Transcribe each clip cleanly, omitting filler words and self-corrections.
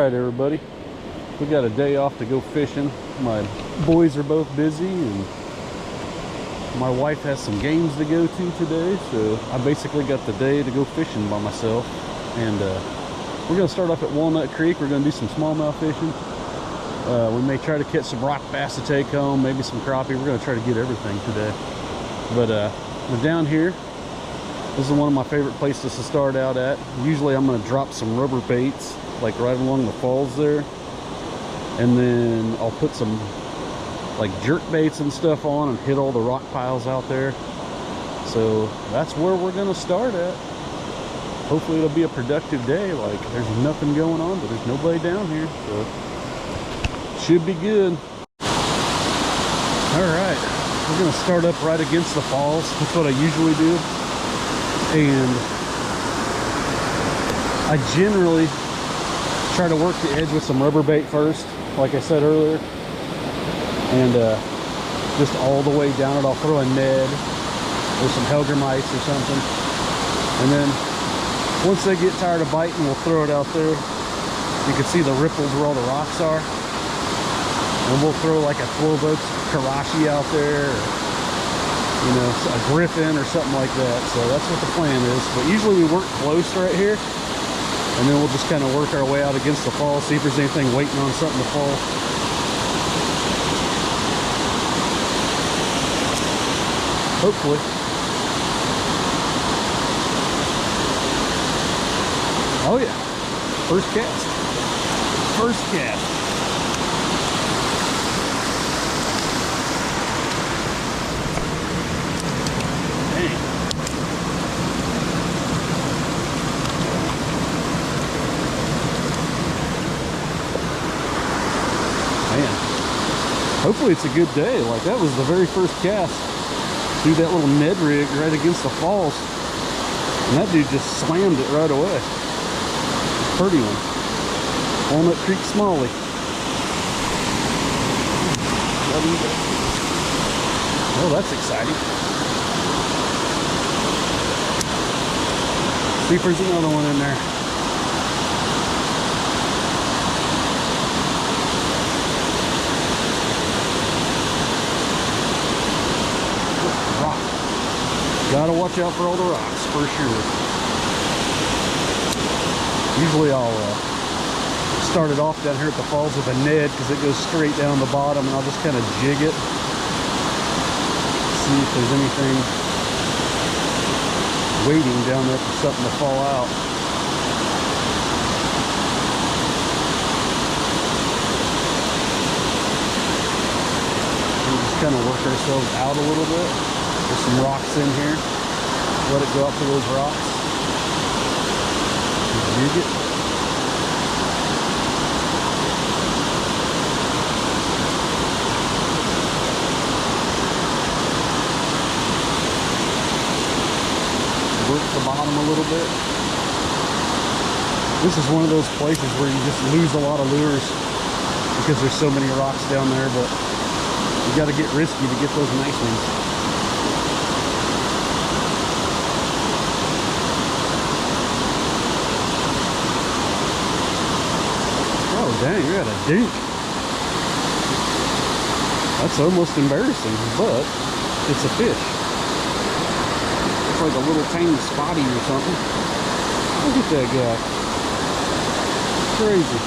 right, everybody. We got a day off to go fishing. My boys are both busy, and my wife has some games to go to today, so I basically got the day to go fishing by myself. And we're going to start off at Walnut Creek. We're going to do some smallmouth fishing. We may try to catch some rock bass to take home, maybe some crappie. We're going to try to get everything today. But we're down here. This is one of my favorite places to start out at. Usually I'm going to drop some rubber baits, like right along the falls there. And then I'll put some like jerk baits and stuff on and hit all the rock piles out there. So that's where we're going to start at. Hopefully it'll be a productive day. Like, there's nothing going on, but there's nobody down here. So should be good. All right, we're going to start up right against the falls. That's what I usually do. And I generally try to work the edge with some rubber bait first, like I said earlier, and just all the way down it. I'll throw a Ned or some hellgrammites or something, and then once they get tired of biting, we'll throw it out there. You can see the ripples where all the rocks are, and we'll throw like a 12-ounce Karashi out there, or, you know, a griffin or something like that. So that's what the plan is. But usually we work close right here, and then we'll just kind of work our way out against the fall, see if there's anything waiting on something to fall. Hopefully. Oh yeah, first cast. First cast. Hopefully it's a good day. Like, that was the very first cast through that little Ned rig right against the falls, and that dude just slammed it right away. Pretty one. Walnut Creek Smallie. Oh, that's exciting. See if there's another one in there. Gotta watch out for all the rocks, for sure. Usually I'll start it off down here at the falls with a Ned, because it goes straight down the bottom, and I'll just kind of jig it. See if there's anything waiting down there for something to fall out. We'll just kind of work ourselves out a little bit. There's some rocks in here. Let it go up to those rocks. Jig it. Work the bottom a little bit. This is one of those places where you just lose a lot of lures because there's so many rocks down there, but you got to get risky to get those nice ones. Dang, you got a dink. That's almost embarrassing, but it's a fish. It's like a little tiny spotty or something. Look at that guy. Crazy.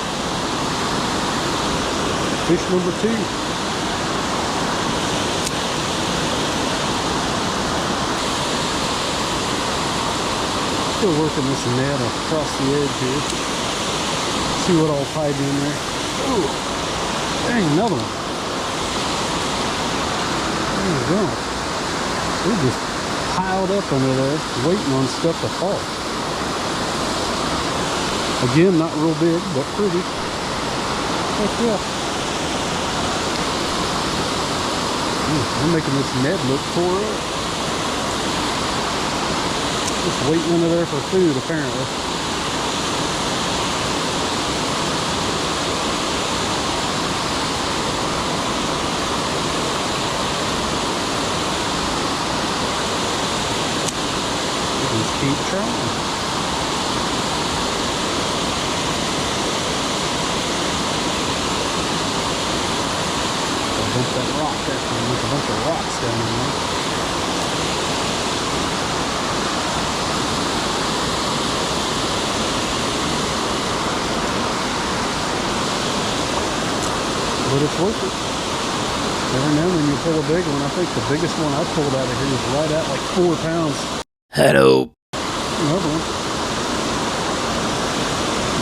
Fish number 2. Still working this net across the edge here. See what all tied in there. Ooh, dang, another one. There we go. They're just piled up under there, waiting on stuff to fall. Again, not real big, but pretty. Heck yeah. I'm making this Ned look tore up. Just waiting under there for food, apparently. Keep trying. that rock. Actually, there's a bunch of rocks down in there. But it's worth it. Every now and then you pull a big one. I think the biggest one I pulled out of here is right at like 4 pounds. Hello. Another one.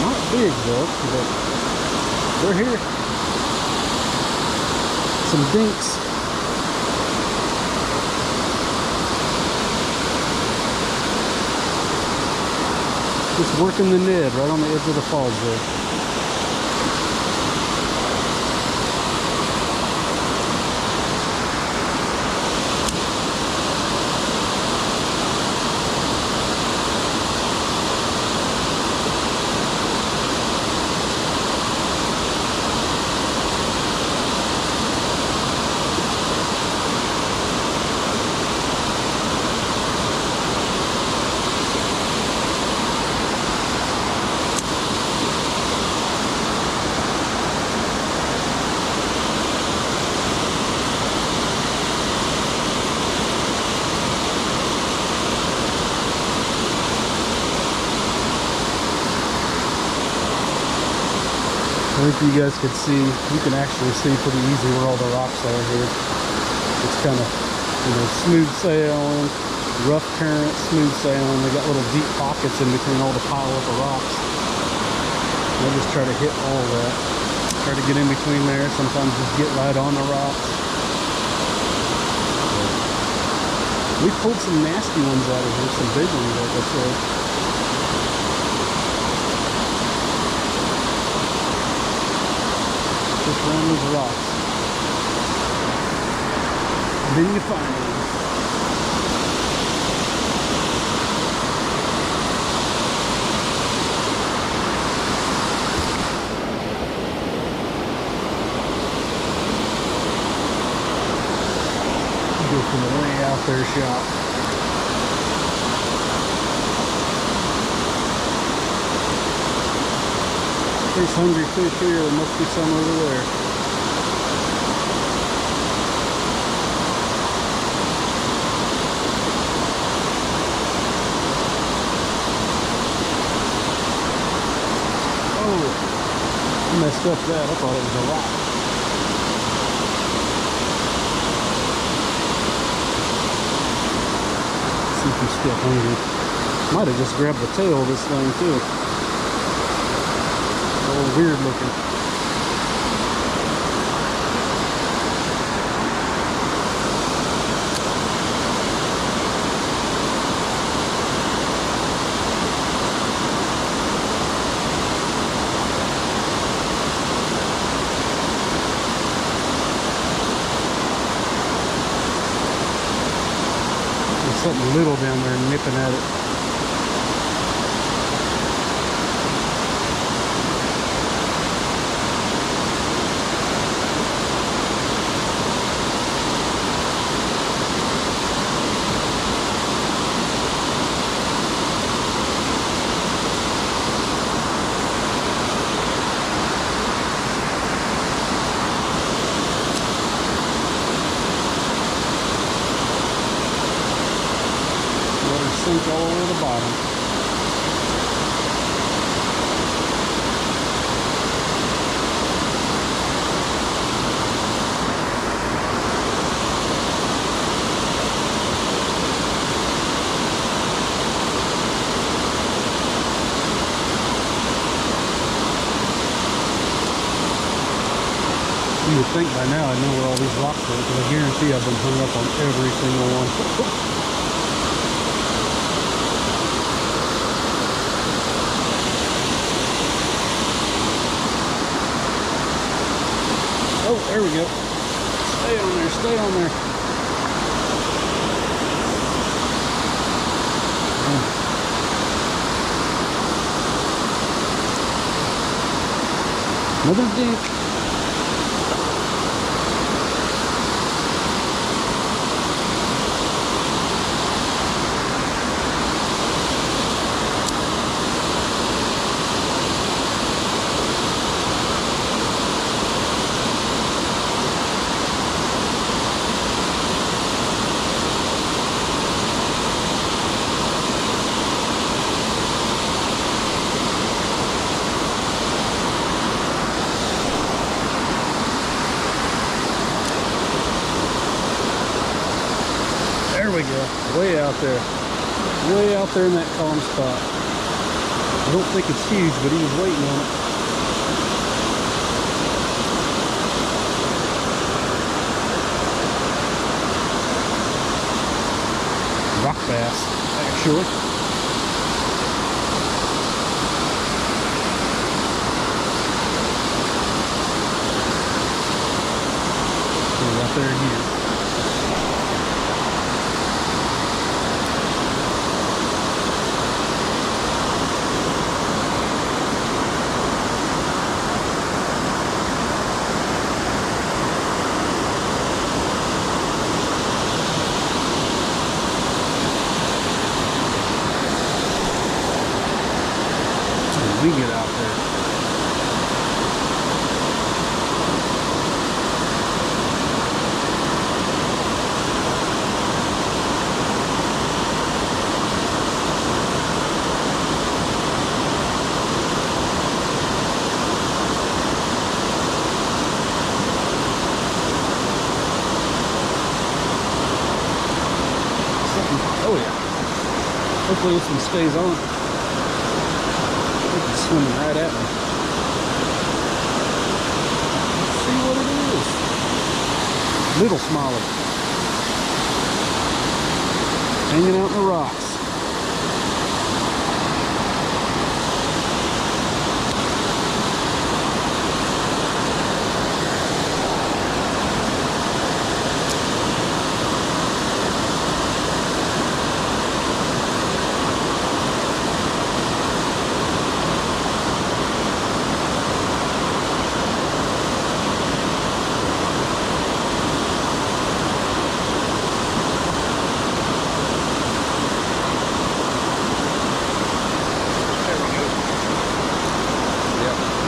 Not big though, but they're here. Some dinks. Just working the Ned right on the edge of the falls there. I think you guys could see, you can actually see pretty easy where all the rocks are here. It's kind of, smooth sailing, rough current, smooth sailing. They got little deep pockets in between all the pile up of rocks. And I just try to hit all of that. Try to get in between there, sometimes just get right on the rocks. We pulled some nasty ones out of here, some big ones, like I said. Just around these rocks. Then you find them. Go from the way out there shot. There's hungry fish here, there must be some over there. Oh, I messed up that. I thought it was a rock. Let's see if he's still hungry. Might have just grabbed the tail of this thing too. A little weird looking. There's something little down there nipping at it. Sink all the way to the bottom. You would think by now I know where all these rocks are, because I guarantee I've been hung up on every single one. Oh, there we go. Stay on there, stay on there. Another dink. way out there. Way out there in that calm spot. I don't think it's huge, but he was waiting on it. Rock bass, actually. Right there again. We get out there. Oh yeah. Hopefully this one stays on. It's swimming right at me. Let's see what it is. Little smallmouth. Hanging out in the rocks.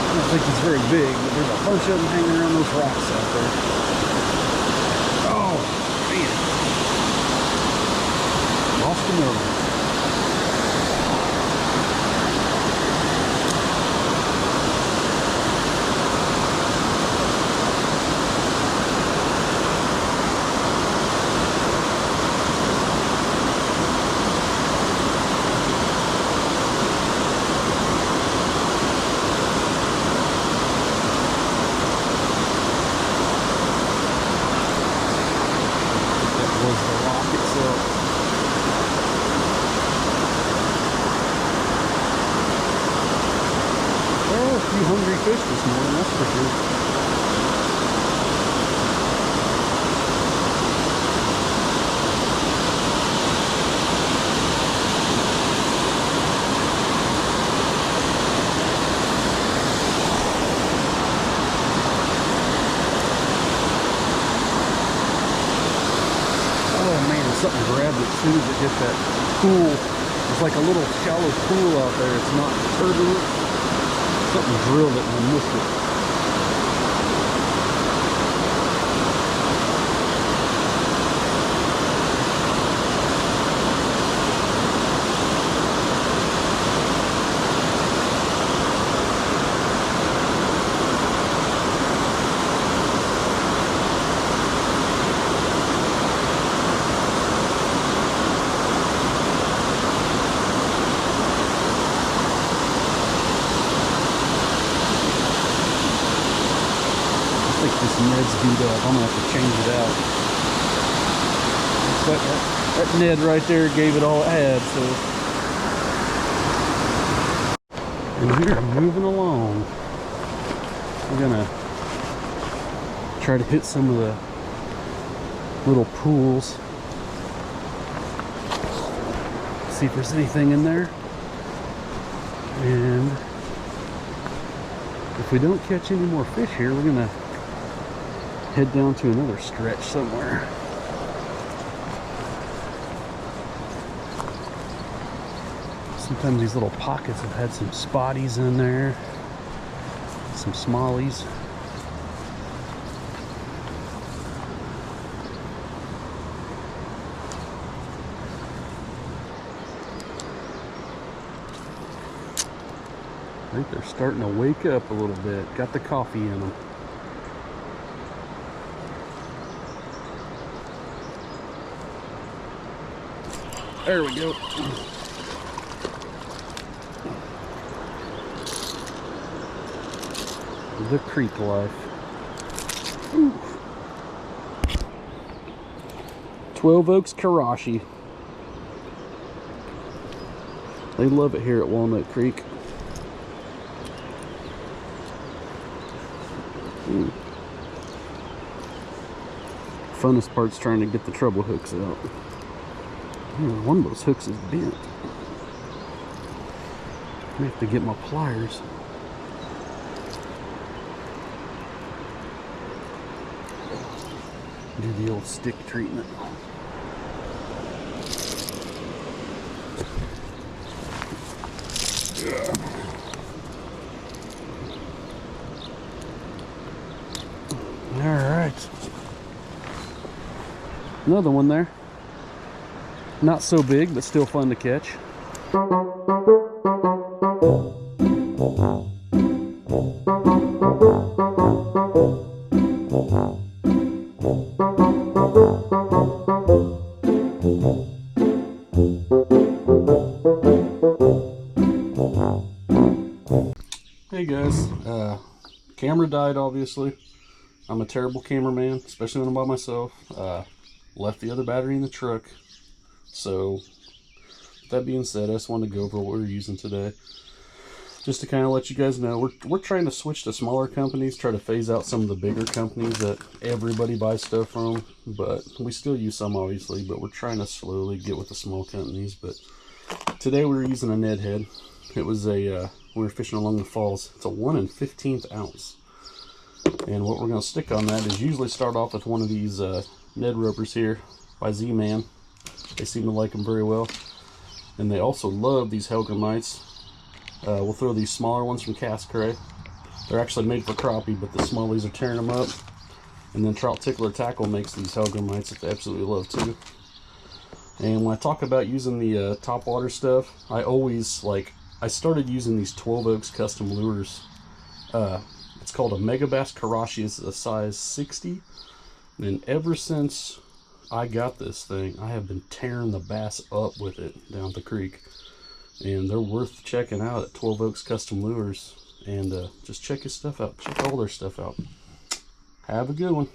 I don't think he's very big, but there's a bunch of them hanging around those rocks out there. Oh, man. Lost another one. Hungry fish this morning, that's for sure. Oh man, something grabbed it as soon as it hit that pool. It's like a little shallow pool out there. It's not turbulent. Something drilled it and I missed it. I think this Ned's beat up. I'm gonna have to change it out. That Ned right there gave it all it had, so. And we are moving along. We're gonna try to hit some of the little pools. See if there's anything in there. And if we don't catch any more fish here, we're gonna head down to another stretch somewhere. Sometimes these little pockets have had some spotties in there, some smallies. I think they're starting to wake up a little bit. Got the coffee in them. There we go. The creek life. Ooh. 12 Oaks Karashi. They love it here at Walnut Creek. Ooh. Funnest part's trying to get the treble hooks out. Man, one of those hooks is bent. I have to get my pliers. Do the old stick treatment. All right. Another one there. Not so big, but still fun to catch. Hey guys, camera died obviously. I'm a terrible cameraman, especially when I'm by myself. Left the other battery in the truck. So, with that being said, I just wanted to go over what we're using today. Just to kind of let you guys know, we're trying to switch to smaller companies, try to phase out some of the bigger companies that everybody buys stuff from. But we still use some obviously, but we're trying to slowly get with the small companies. But today we were using a Ned head. It was a, we were fishing along the falls. It's a 1 1/15 ounce. And what we're going to stick on that is usually start off with one of these Ned ropers here by Z-Man. They seem to like them very well. And they also love these hellgrammites. We'll throw these smaller ones from Cast Cray. They're actually made for crappie, but the smallies are tearing them up. And then Trout Tickler Tackle makes these hellgrammites that they absolutely love too. And when I talk about using the top water stuff, I always I started using these 12 Oaks custom lures. It's called a Mega Bass Karashi. It's a size 60. And ever since I got this thing, I have been tearing the bass up with it down at the creek. And they're worth checking out at 12 Oaks Custom Lures. And just check his stuff out. Check all their stuff out. Have a good one.